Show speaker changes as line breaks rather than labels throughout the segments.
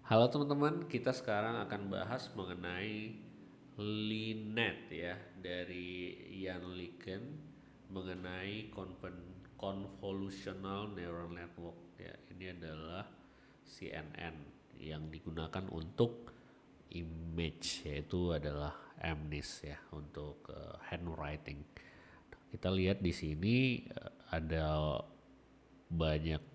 Halo teman-teman, kita sekarang akan bahas mengenai LINET ya dari Jan LeCun mengenai Convolutional Neural Network ya. Ini adalah CNN yang digunakan untuk image, yaitu adalah MNIST ya, untuk handwriting. Kita lihat di sini ada banyak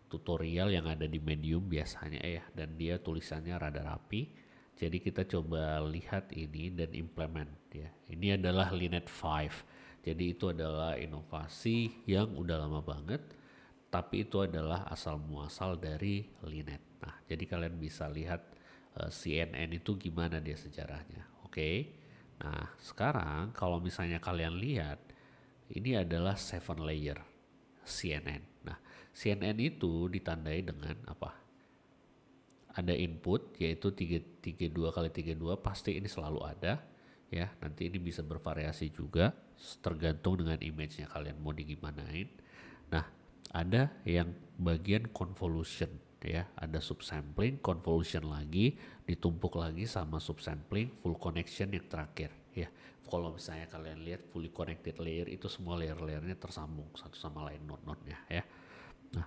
tutorial yang ada di Medium biasanya ya, dan dia tulisannya rada rapi. Jadi kita coba lihat ini dan implement ya. Ini adalah Linet 5. Jadi itu adalah inovasi yang udah lama banget, tapi itu adalah asal muasal dari Linet. Nah, jadi kalian bisa lihat CNN itu gimana dia sejarahnya. Oke. Nah, sekarang kalau misalnya kalian lihat, ini adalah 7 layer CNN. Nah, CNN itu ditandai dengan apa? Ada input yaitu 332 kali 32, pasti ini selalu ada ya. Nanti ini bisa bervariasi juga tergantung dengan image-nya kalian mau digimanain. Nah, ada yang bagian convolution ya, ada subsampling, convolution lagi, ditumpuk lagi sama subsampling, full connection yang terakhir ya. Kalau misalnya kalian lihat fully connected layer itu semua layer-layernya tersambung satu sama lain node-node-nya ya. Nah,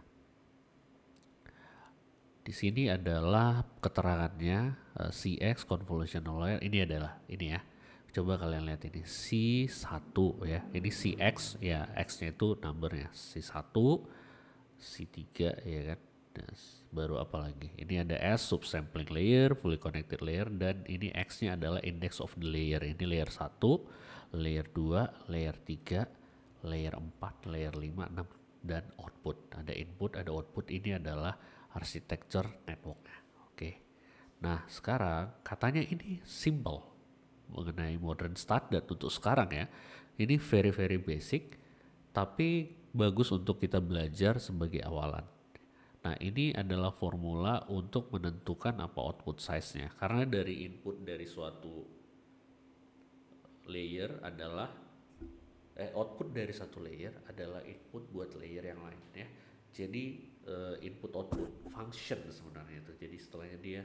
di sini adalah keterangannya CX convolutional layer, ini adalah ini ya. Coba kalian lihat ini C1 ya. Ini CX ya, X-nya itu numbernya. C1, C3 ya kan. Nah, baru apa lagi? Ini ada S subsampling layer, fully connected layer, dan ini X-nya adalah index of the layer. Ini layer 1, layer 2, layer 3, layer 4, layer 5, 6, dan output. Ada input, ada output. Ini adalah arsitektur networknya. Oke. Nah, sekarang katanya ini simple mengenai modern standard untuk sekarang ya. Ini very very basic, tapi bagus untuk kita belajar sebagai awalan. Nah, ini adalah formula untuk menentukan apa output size-nya. Karena dari input dari suatu layer adalah output dari satu layer adalah input buat layer yang lain ya. Jadi input output function sebenarnya itu. Jadi setelahnya dia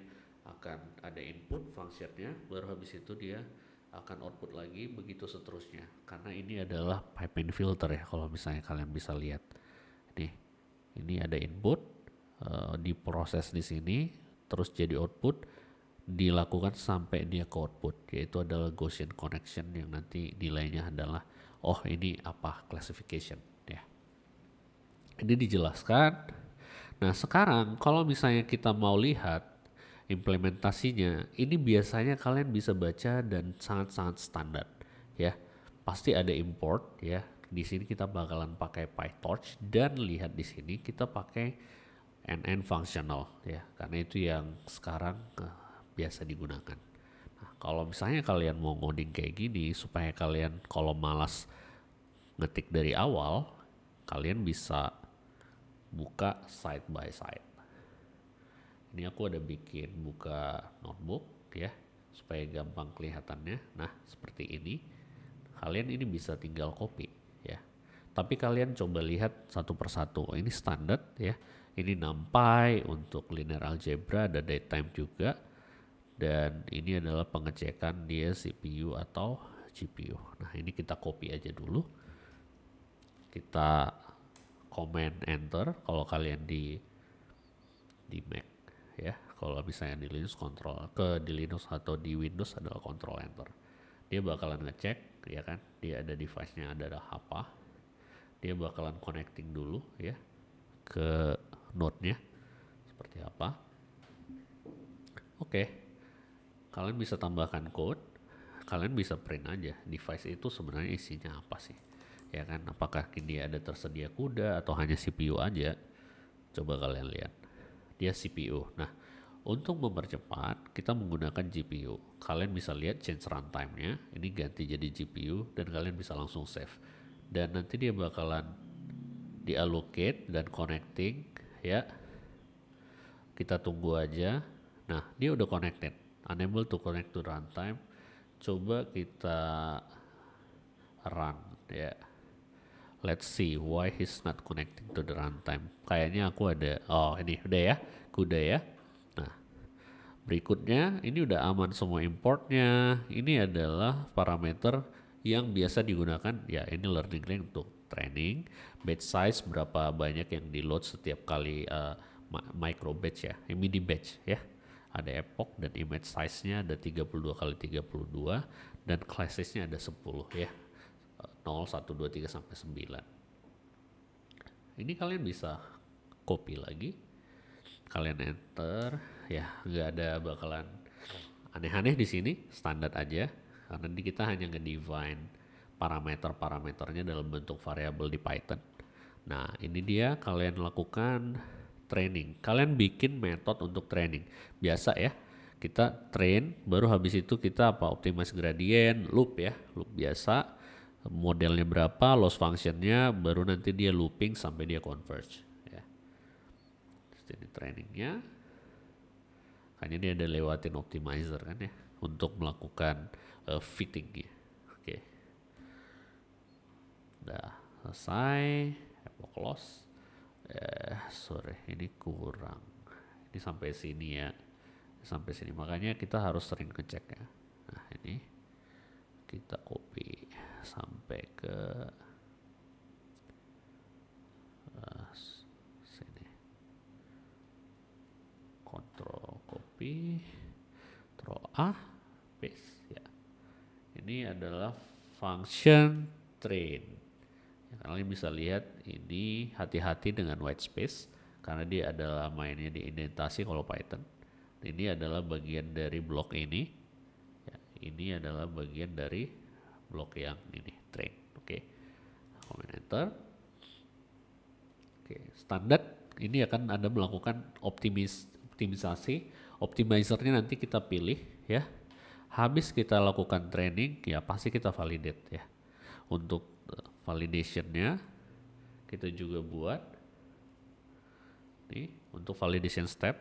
akan ada input functionnya, baru habis itu dia akan output lagi, begitu seterusnya. Karena ini adalah piping filter ya, kalau misalnya kalian bisa lihat. Nih, ini ada input, diproses di sini, terus jadi output, dilakukan sampai dia ke output, yaitu adalah Gaussian connection yang nanti nilainya adalah oh ini apa classification ya. Ini dijelaskan. Nah, sekarang kalau misalnya kita mau lihat implementasinya, ini biasanya kalian bisa baca dan sangat-sangat standar ya. Pasti ada import ya. Di sini kita bakalan pakai PyTorch, dan lihat di sini kita pakai NN functional ya, karena itu yang sekarang biasa digunakan. Nah, kalau misalnya kalian mau ngoding kayak gini supaya kalian kalau malas ngetik dari awal, kalian bisa buka side by side. Ini aku ada bikin buka notebook ya, supaya gampang kelihatannya. Nah, seperti ini. Kalian ini bisa tinggal copy ya. Tapi kalian coba lihat satu persatu. Ini standar ya. Ini NumPy untuk linear algebra, ada datetime juga. Dan ini adalah pengecekan dia CPU atau GPU. Nah, ini kita copy aja dulu. Kita command enter kalau kalian di Mac ya. Kalau misalnya di Linux di Linux atau di Windows adalah control enter. Dia bakalan ngecek ya kan, dia ada device-nya ada apa. Dia bakalan connecting dulu ya ke node-nya seperti apa. Oke. Kalian bisa tambahkan code, kalian bisa print aja device itu sebenarnya isinya apa sih. Ya kan, apakah dia ada tersedia CUDA atau hanya CPU aja. Coba kalian lihat. Dia CPU. Nah, untuk mempercepat kita menggunakan GPU. Kalian bisa lihat change runtime-nya, ini ganti jadi GPU dan kalian bisa langsung save. Dan nanti dia bakalan diallocate dan connecting ya. Kita tunggu aja. Nah, dia udah connected. Unable to connect to runtime. Coba kita run ya. Let's see why he's not connecting to the runtime. Kayaknya aku ada. Oh, ini udah ya. Udah ya. Berikutnya, ini udah aman semua importnya. Ini adalah parameter yang biasa digunakan, ya ini learning link untuk training. Batch size berapa banyak yang di load setiap kali micro batch ya, mini batch ya. Ada epoch dan image size-nya ada 32 kali 32 dan classes-nya ada 10 ya. 0, 1, 2, 3 sampai 9. Ini kalian bisa copy lagi, kalian enter ya, nggak ada bakalan aneh-aneh di sini, standar aja karena kita hanya nge-define parameternya dalam bentuk variabel di Python. Nah ini dia, kalian lakukan training, kalian bikin metode untuk training biasa ya, kita train baru habis itu kita optimize gradient loop ya, loop biasa, modelnya berapa, loss functionnya, baru nanti dia looping sampai dia converge ya. Jadi trainingnya hanya dia ada lewatin optimizer kan ya untuk melakukan fitting ya. Oke. Udah selesai, epoch loss. Sorry, ini kurang. Ini sampai sini ya. Sampai sini, makanya kita harus sering ngecek ya. Nah, ini kita copy sampai ke sini. Control copy, Ctrl A, paste ya. Ini adalah function train. Ya, kalian bisa lihat ini, hati-hati dengan white space karena dia adalah mainnya di indentasi kalau Python. Ini adalah bagian dari blok ini. Ya, ini adalah bagian dari blok yang ini train. Oke. Comment enter. Oke, standar ini akan Anda melakukan optimisasi. Optimizernya nanti kita pilih ya. Habis kita lakukan training ya pasti kita validate ya. Untuk validationnya kita juga buat nih untuk validation step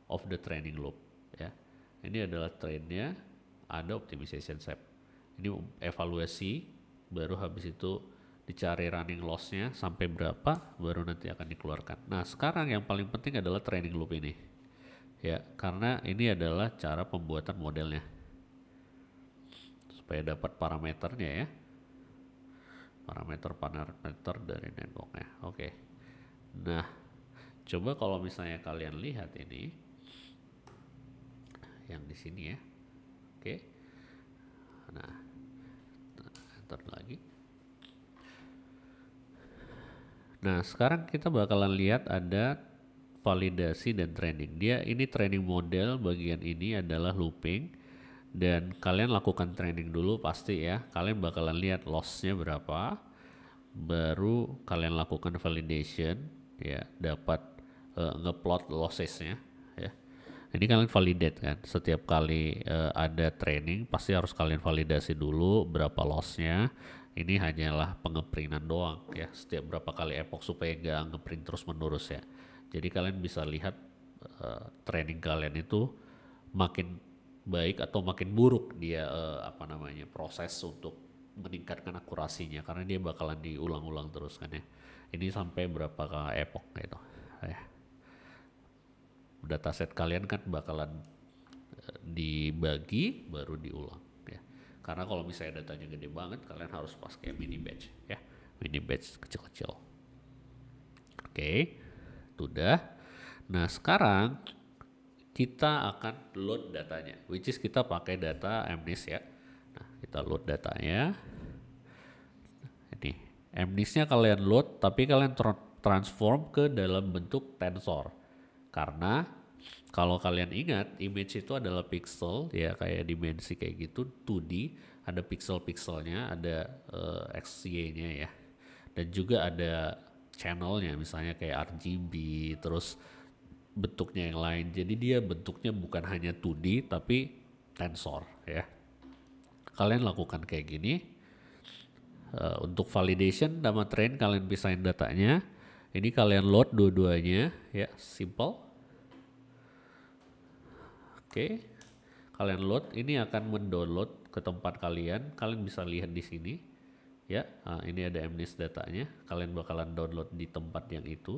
of the training loop ya. Ini adalah trainnya, ada optimization step. Ini evaluasi, baru habis itu dicari running loss-nya sampai berapa, baru nanti akan dikeluarkan. Nah sekarang yang paling penting adalah training loop ini ya, karena ini adalah cara pembuatan modelnya supaya dapat parameternya ya, parameter dari networknya. Oke. Nah coba kalau misalnya kalian lihat ini yang di sini ya. Oke. Nah enter lagi. Nah sekarang kita bakalan lihat ada validasi dan training. Dia ini training model, bagian ini adalah looping, dan kalian lakukan training dulu pasti ya. Kalian bakalan lihat lossnya berapa, baru kalian lakukan validation ya, dapat ngeplot lossesnya ya. Ini kalian validate kan, setiap kali ada training pasti harus kalian validasi dulu berapa lossnya. Ini hanyalah pengeprintan doang ya, setiap berapa kali epoch supaya gak ngeprint terus menerus ya. Jadi kalian bisa lihat training kalian itu makin baik atau makin buruk dia proses untuk meningkatkan akurasinya, karena dia bakalan diulang-ulang terus kan ya. Ini sampai berapa kali epoch gitu ya. Dataset kalian kan bakalan dibagi baru diulang ya. Karena kalau misalnya datanya gede banget, kalian harus pas kayak mini batch ya, mini batch kecil-kecil. Oke, sudah. Nah sekarang kita akan load datanya, which is kita pakai data MNIST ya. Nah kita load datanya. Ini MNIST-nya kalian load, tapi kalian transform ke dalam bentuk tensor. Karena kalau kalian ingat, image itu adalah pixel ya, kayak dimensi kayak gitu, 2D, ada pixel-pixelnya, ada XY-nya ya, dan juga ada channelnya, misalnya kayak RGB, terus bentuknya yang lain. Jadi dia bentuknya bukan hanya 2D tapi tensor ya. Kalian lakukan kayak gini. Untuk validation sama train kalian pisahin datanya. Ini kalian load dua-duanya ya, simple. Oke, kalian load, ini akan mendownload ke tempat kalian. Kalian bisa lihat di sini ya. Nah, ini ada MNIST datanya. Kalian bakalan download di tempat yang itu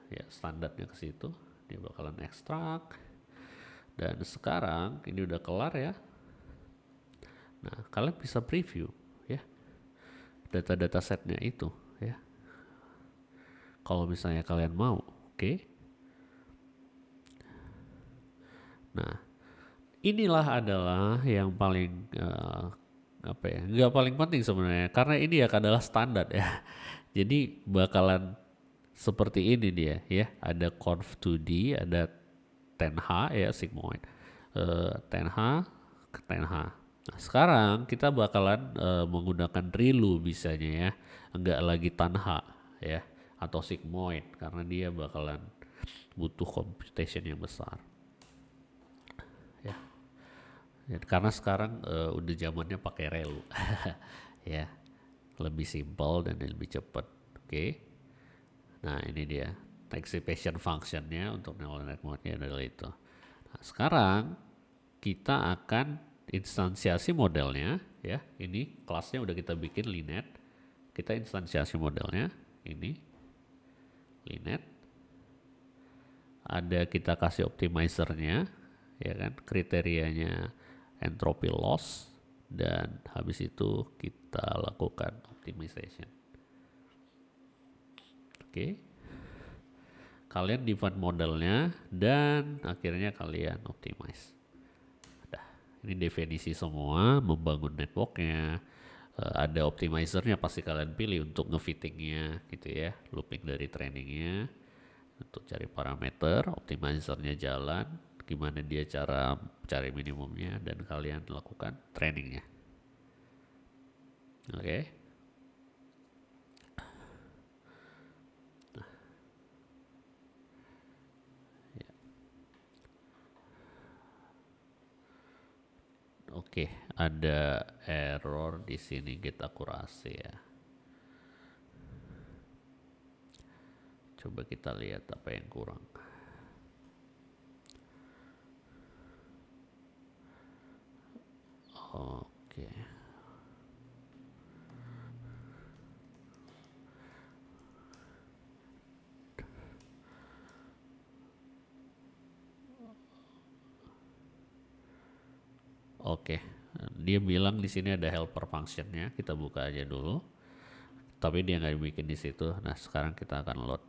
ya, standarnya ke situ. Dia bakalan ekstrak Dan sekarang ini udah kelar ya. Nah, kalian bisa preview ya data-data setnya itu ya. Kalau misalnya kalian mau, oke. Nah, inilah adalah yang paling apa ya? Nggak paling penting sebenarnya, karena ini ya adalah standar ya. Jadi bakalan seperti ini dia ya. Ada conv 2D, ada 10H ya sigmoid. 10H ke 10H. Nah, sekarang kita bakalan menggunakan ReLU bisanya ya. Enggak lagi tanha ya atau sigmoid karena dia bakalan butuh computation yang besar. Ya. Ya, karena sekarang udah zamannya pakai ReLU. Ya. Lebih simpel dan lebih cepat. Oke. Nah, ini dia. Anticipation functionnya untuk neural network-nya adalah itu. Nah, sekarang kita akan instansiasi modelnya ya. Ini kelasnya udah kita bikin Linet. Kita instansiasi modelnya ini Linet. Ada kita kasih optimizernya ya kan, kriterianya entropy loss, dan habis itu kita lakukan optimization. Oke. Kalian define modelnya dan akhirnya kalian optimize. Ini definisi semua, membangun networknya, ada optimizernya pasti kalian pilih untuk ngefittingnya gitu ya, looping dari trainingnya, untuk cari parameter, optimizernya jalan, gimana dia cara cari minimumnya, dan kalian lakukan trainingnya. Oke. Oke, ada error di sini get akurasi ya. Coba kita lihat apa yang kurang. Oke. Oke. Dia bilang di sini ada helper functionnya, kita buka aja dulu. Tapi dia nggak bikin di situ. Nah, sekarang kita akan load.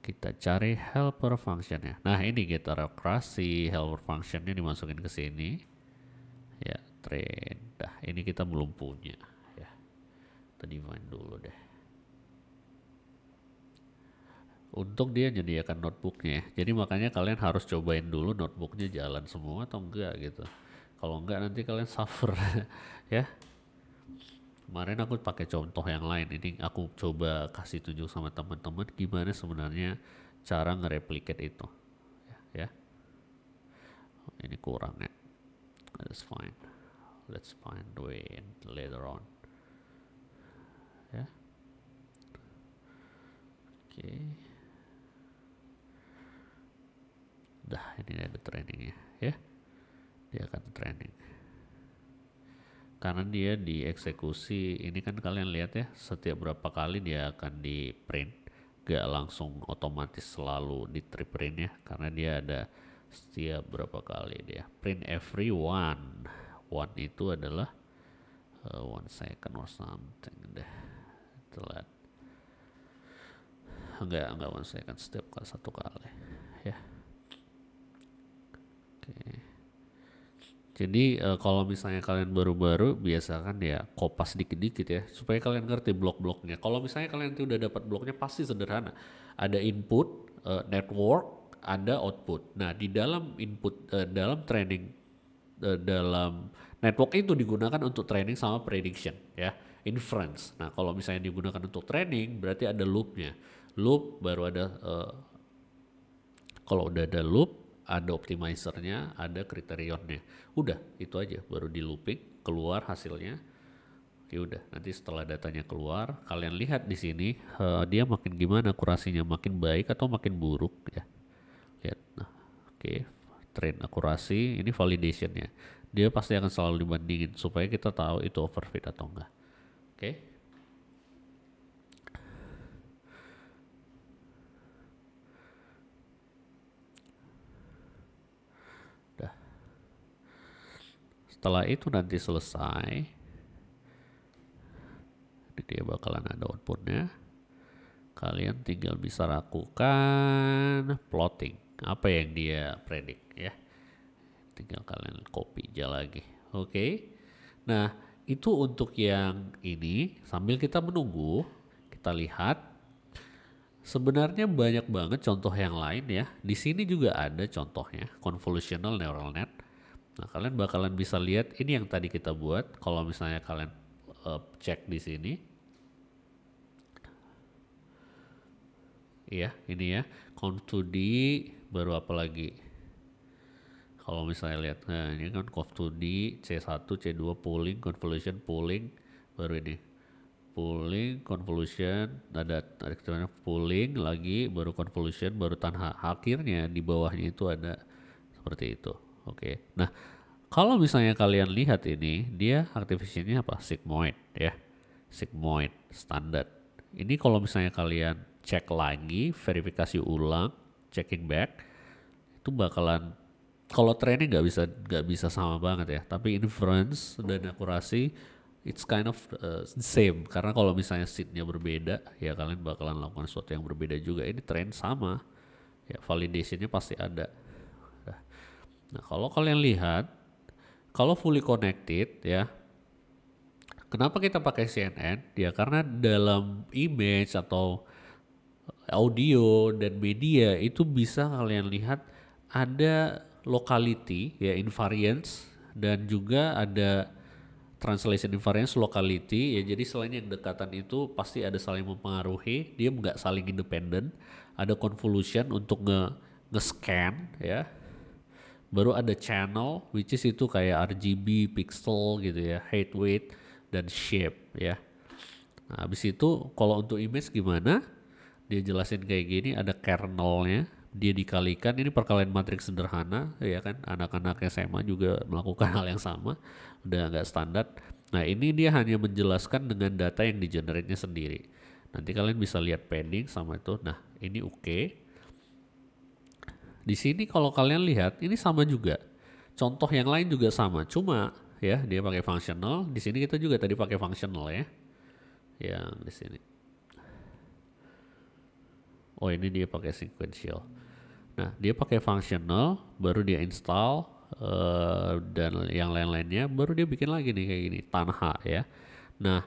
Kita cari helper functionnya. Nah, ini get akurasi, helper functionnya dimasukin ke sini. Ya, train. Dah, ini kita belum punya. Ya, kita define dulu deh. Untuk dia menyediakan notebooknya, jadi makanya kalian harus cobain dulu notebooknya jalan semua atau enggak gitu. Kalau enggak nanti kalian suffer ya. Kemarin aku pakai contoh yang lain, ini aku coba kasih tunjuk sama teman-teman gimana sebenarnya cara nge-replicate itu ya. Ini kurang ya. That's fine. Let's find the way later on. Ya. Oke. Dah, ini ada trainingnya ya. Dia akan training. Karena dia dieksekusi, ini kan kalian lihat ya, setiap berapa kali dia akan di print, gak langsung otomatis selalu di print ya, karena dia ada setiap berapa kali dia print every one itu adalah 1 second or something deh, telat enggak 1 second, setiap kali 1 kali ya. Oke. Jadi kalau misalnya kalian baru-baru biasakan ya kopas dikit-dikit ya supaya kalian ngerti blok-bloknya. Kalau misalnya kalian nanti udah dapat bloknya pasti sederhana. Ada input, network, ada output. Nah, di dalam input dalam training dalam network itu digunakan untuk training sama prediction ya, inference. Nah, kalau misalnya digunakan untuk training berarti ada loopnya. Loop baru ada kalau udah ada loop, ada optimizernya, ada kriterionnya. Udah, itu aja. Baru di looping, keluar hasilnya. Ya udah, nanti setelah datanya keluar, kalian lihat di sini dia makin gimana akurasinya, makin baik atau makin buruk ya. Lihat. Nah, oke. Train akurasi, ini validationnya. Dia pasti akan selalu dibandingin supaya kita tahu itu overfit atau enggak. Oke. setelah itu nanti selesai, dia bakalan ada outputnya. Kalian tinggal bisa lakukan plotting apa yang dia predik ya. Tinggal kalian copy aja lagi. Oke. Nah, itu untuk yang ini. Sambil kita menunggu, kita lihat sebenarnya banyak banget contoh yang lain ya. Di sini juga ada contohnya, convolutional neural net. Nah, kalian bakalan bisa lihat ini yang tadi kita buat. Kalau misalnya kalian cek di sini. Iya, ini ya. Conv2D baru apa lagi? Kalau misalnya lihat, nah ini kan conv2D, C1, C2, polling, convolution, polling, baru ini. Polling, convolution, ada polling lagi, baru convolution, baru tanha. Akhirnya di bawahnya itu ada seperti itu. Oke. Nah, kalau misalnya kalian lihat ini, dia activation-nya apa? Sigmoid ya. Sigmoid standar. Ini kalau misalnya kalian cek lagi, verifikasi ulang, checking back, itu bakalan kalau training nggak bisa sama banget ya, tapi inference dan akurasi it's kind of same, karena kalau misalnya seednya berbeda ya kalian bakalan lakukan sesuatu yang berbeda juga. Ini train sama ya, validationnya pasti ada. Nah, kalau kalian lihat, kalau fully connected ya, kenapa kita pakai CNN ya, karena dalam image atau audio dan media itu bisa kalian lihat ada locality ya, invariance, dan juga ada translation invariance, locality ya. Jadi selain yang dekatan itu pasti ada saling mempengaruhi, dia nggak saling independen. Ada convolution untuk nge-scan ya. Baru ada channel, which is itu kayak RGB, pixel gitu ya, height, weight, dan shape ya. Nah, habis itu kalau untuk image gimana? Dia jelasin kayak gini, ada kernelnya, dia dikalikan, ini perkalian matriks sederhana ya kan, anak-anak SMA juga melakukan hal yang sama, udah nggak standar. Nah, ini dia hanya menjelaskan dengan data yang di-generate-nya sendiri. Nanti kalian bisa lihat padding sama itu. Nah, ini oke. Di sini kalau kalian lihat ini sama juga. Contoh yang lain juga sama, cuma ya dia pakai functional. Di sini kita juga tadi pakai functional ya. Yang di sini. Oh, ini dia pakai sequential. Nah, dia pakai functional, baru dia install dan yang lain-lainnya, baru dia bikin lagi nih kayak gini, tanha ya. Nah,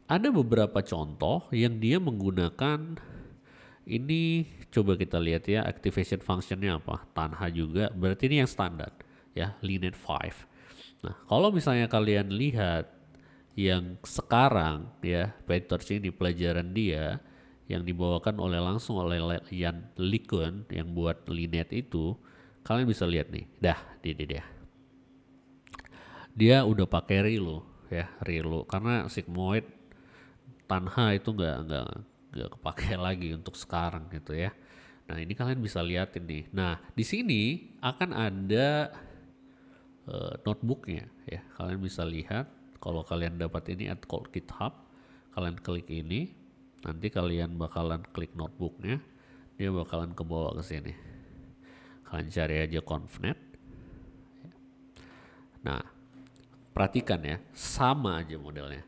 ada beberapa contoh yang dia menggunakan ini, coba kita lihat ya, activation functionnya apa, tanha juga, berarti ini yang standar ya, linet 5. Nah, kalau misalnya kalian lihat yang sekarang ya, PyTorch ini pelajaran dia, yang dibawakan langsung oleh Jan LeCun yang buat linet itu, kalian bisa lihat nih, dia udah pakai Relu ya, Relu, karena sigmoid tanha itu nggak kepake lagi untuk sekarang gitu ya. Nah, ini kalian bisa lihat ini. Nah, di sini akan ada notebooknya ya, kalian bisa lihat. Kalau kalian dapat ini at code GitHub, kalian klik ini, nanti kalian bakalan klik notebooknya, dia bakalan kebawa ke sini. Kalian cari aja convnet. Nah, perhatikan ya, sama aja modelnya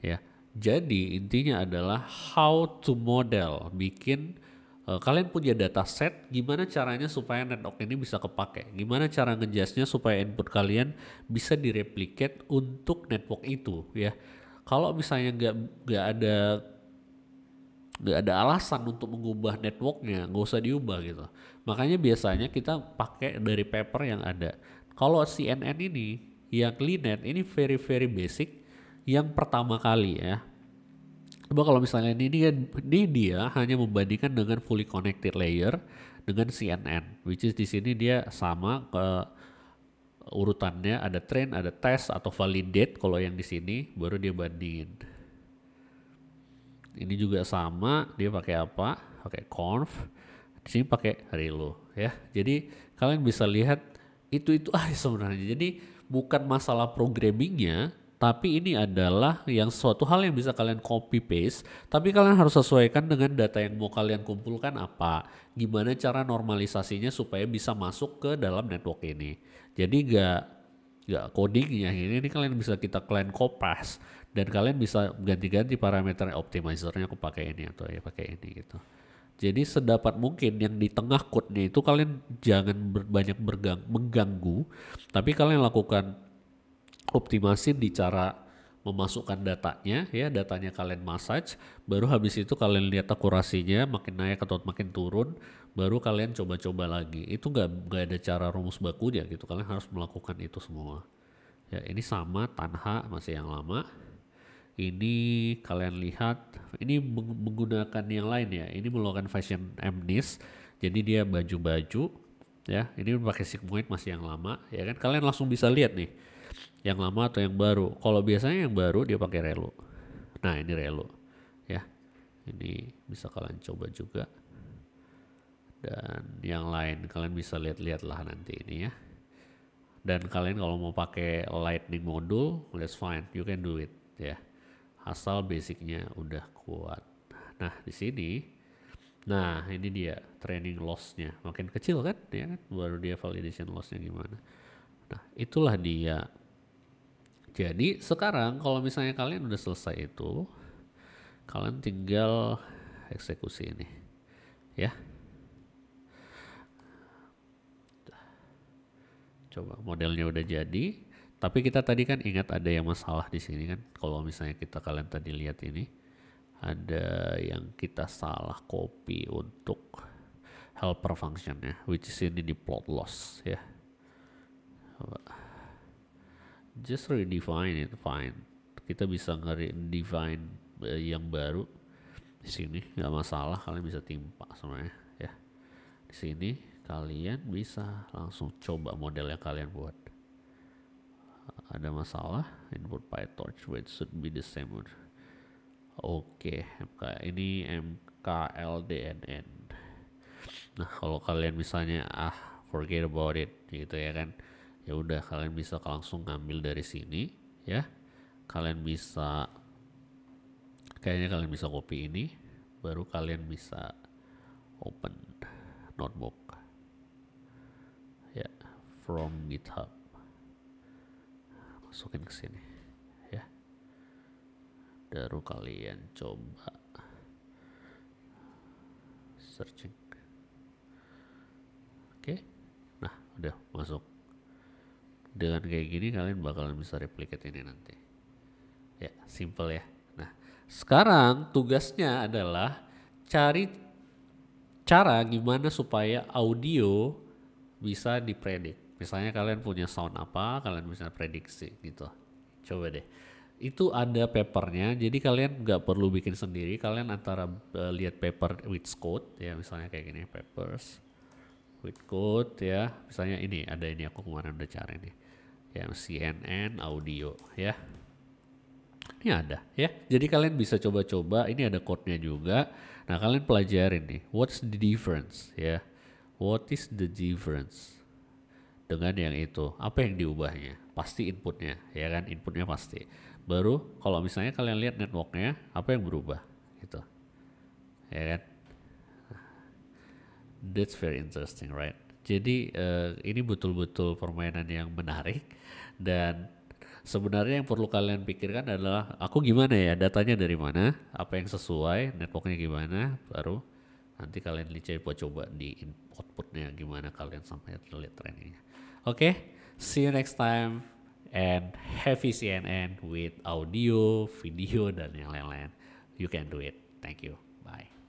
ya. Jadi intinya adalah how to model, bikin kalian punya dataset, gimana caranya supaya network ini bisa kepake, gimana cara ngejasnya supaya input kalian bisa direplicate untuk network itu ya. Kalau misalnya nggak ada alasan untuk mengubah networknya, nggak usah diubah gitu. Makanya biasanya kita pakai dari paper yang ada. Kalau CNN ini, yang linet ini very basic, yang pertama kali ya. Coba kalau misalnya ini dia hanya membandingkan dengan fully connected layer dengan CNN, which is di sini dia sama ke urutannya, ada train, ada test atau validate. Kalau yang di sini baru dia bandingin. Ini juga sama, dia pakai apa? Pakai conv. Di sini pakai Relu ya. Jadi kalian bisa lihat itu sebenarnya. Jadi bukan masalah programmingnya, tapi ini adalah yang suatu hal yang bisa kalian copy paste, tapi kalian harus sesuaikan dengan data yang mau kalian kumpulkan apa. Gimana cara normalisasinya supaya bisa masuk ke dalam network ini. Jadi nggak codingnya. Ini kalian bisa kita kalian kopas dan kalian bisa ganti-ganti parameter optimizernya, aku pakai ini atau ya pakai ini gitu. Jadi sedapat mungkin yang di tengah code-nya itu kalian jangan banyak mengganggu, tapi kalian lakukan optimasi di cara memasukkan datanya, ya datanya kalian massage, baru habis itu kalian lihat akurasinya makin naik atau makin turun, baru kalian coba-coba lagi. Itu nggak ada cara rumus bakunya gitu, kalian harus melakukan itu semua. Ya ini sama Tanha masih yang lama. Ini kalian lihat, ini menggunakan yang lain ya. Ini melakukan fashion MNIST, jadi dia baju-baju, ya. Ini pakai Sigmoid masih yang lama, ya kan. Kalian langsung bisa lihat nih, yang lama atau yang baru. Kalau biasanya yang baru dia pakai Relo. Nah ini Relo, ya. Ini bisa kalian coba juga. Dan yang lain kalian bisa lihat-lihat lah nanti ini ya. Dan kalian kalau mau pakai Lightning module, that's fine, you can do it, ya. Asal basicnya udah kuat. Nah di sini, nah ini dia training lossnya makin kecil kan, ya kan? Baru dia validation lossnya gimana. Nah itulah dia. Jadi sekarang kalau misalnya kalian udah selesai itu, kalian tinggal eksekusi ini, ya. Coba modelnya udah jadi. Tapi kita tadi kan ingat ada yang masalah di sini kan. Kalau misalnya kalian tadi lihat ini, ada yang kita salah copy untuk helper functionnya, which is ini di plot loss ya. Coba. Just redefine it, fine. Kita bisa nge-redefine yang baru di sini, nggak masalah. Kalian bisa timpa semuanya ya. Di sini kalian bisa langsung coba model yang kalian buat. Ada masalah, input PyTorch weight should be the same. Oke, ini MKLDNN. Nah kalau kalian misalnya forget about it gitu ya kan, ya udah kalian bisa langsung ngambil dari sini ya. Kalian bisa, kayaknya kalian bisa copy ini, baru kalian bisa open notebook ya from GitHub. Masukin ke sini ya. Baru kalian coba searching. Oke. Nah, udah masuk. Dengan kayak gini kalian bakalan bisa replicate ini nanti. Ya, simple ya. Nah, sekarang tugasnya adalah cari cara gimana supaya audio bisa dipredik. Misalnya kalian punya sound apa, kalian bisa prediksi gitu. Coba deh. Itu ada papernya, jadi kalian nggak perlu bikin sendiri. Kalian antara lihat paper with code ya, misalnya kayak gini, papers with code ya. Misalnya ini ada ini, aku kemarin udah cari nih, yang CNN audio ya. Ini ada ya. Jadi kalian bisa coba-coba. Ini ada code-nya juga. Nah kalian pelajarin nih, what's the difference ya? What is the difference dengan yang itu? Apa yang diubahnya? Pasti inputnya, ya kan? Inputnya pasti. Baru kalau misalnya kalian lihat networknya, apa yang berubah? Gitu, ya kan? That's very interesting, right? Jadi ini betul-betul permainan yang menarik. Dan sebenarnya yang perlu kalian pikirkan adalah, aku gimana ya, datanya dari mana, apa yang sesuai, networknya gimana, baru nanti kalian coba di outputnya gimana, kalian sampai lihat trainingnya. Oke, see you next time and happy CNN with audio, video, dan yang lain-lain. You can do it. Thank you. Bye.